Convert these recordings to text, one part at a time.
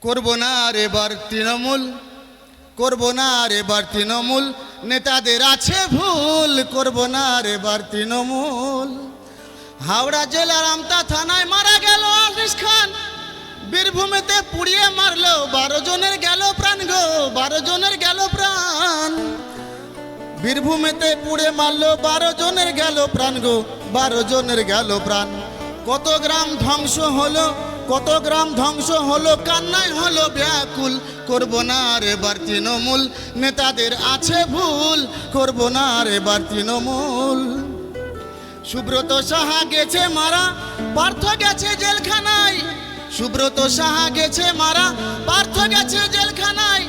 করব না আর এবার তৃণমূল, করব না আর এবার তৃণমূল, নেতাদের আছে ভুল, করব না আর এবার তৃণমূল। হাওড়া জেলার আমতা থানায় মারা গেল আজিজ খান, বীরভূমেতে পুড়িয়ে মারলো 12 জনের গেল প্রাণ গো, 12 জনের গেল প্রাণ। বীরভূমেতে পুড়ে মারলো 12 জনের গেল প্রাণ গো, 12 জনের গেল প্রাণ। কত গ্রাম ধ্বংস হলো, কত গ্রাম ধ্বংস হলো, কান্নায় হলো ব্যাকুল, করব না আর এবার তৃণমূল, নেতাদের আছে ভুল, করব না আর এবার তৃণমূল। সুব্রত সাহা গেছে মারা, পার্থ গেছে জেলখানায়, সুব্রত সাহা গেছে মারা, পার্থ গেছে জেলখানায়,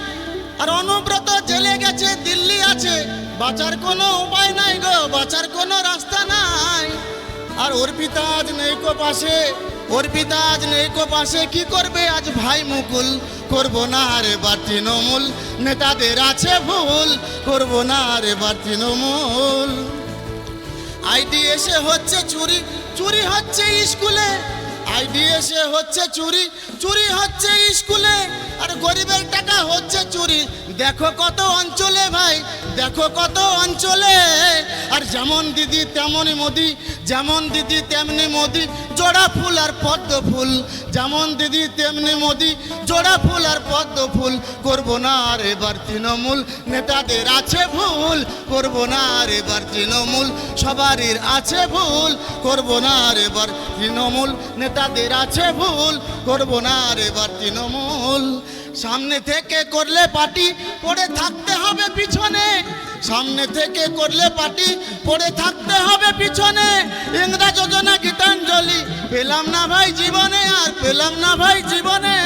আর অনুব্রত জেলে গেছে, দিল্লি আছে, বাঁচার কোনো উপায় নাই গো, বাঁচার কোনো রাস্তা নাই। আর অর্পিতা আজ নেই কো পাশে, অর্পিতা আজ নেই কো পাশে, কি করবে আজ ভাই মুকুল, করব না আর এবার তৃণমূল, নেতাদের আছে ভুল, করব না আর এবার তৃণমূল। আইডিএসে হচ্ছে চুরি, চুরি হচ্ছে স্কুলে, আইডিএসে হচ্ছে চুরি, চুরি হচ্ছে স্কুলে, আর গরিবের টাকা হচ্ছে চুরি, দেখো কত অঞ্চলে ভাই, দেখো কত অঞ্চলে। আর যেমন দিদি তেমনই মোদি, যেমন দিদি তেমনি মোদি, জোড়া ফুল আর পদ্ম ফুল, যেমন দিদি তেমনি মোদি, জোড়া ফুল আর পদ্ম ফুল, করব না আর এবার তৃণমূল, নেতাদের আছে ভুল, করব না আর এবার তৃণমূল, সবারই আছে ভুল, করব না আর এবার তৃণমূল, নেতাদের আছে ভুল, করব না আর এবার তৃণমূল। সামনে থেকে করলে পার্টি, পড়ে থাকতে হবে পিছনে, সামনে থেকে করলে পার্টি, পড়ে থাকতে হবে পিছনে। ইংরা যোজনা গীতাঞ্জলি পেলাম না ভাই জীবনে, আর পেলাম না ভাই জীবনে।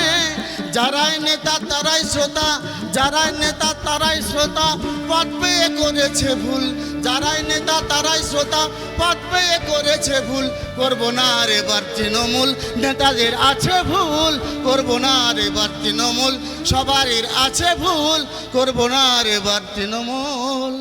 যারাই নেতা তারাই শ্রোতা, যারাই নেতা তারাই শ্রোতা, পথ পেয়ে করেছে ভুল, যারাই নেতা তারাই শ্রোতা, পথ পেয়ে করেছে ভুল, করব না আর এবার তৃণমূল, নেতাদের আছে ভুল, করব না আর এবার তৃণমূল, সবারই আছে ভুল, করব না আর এবার তৃণমূল।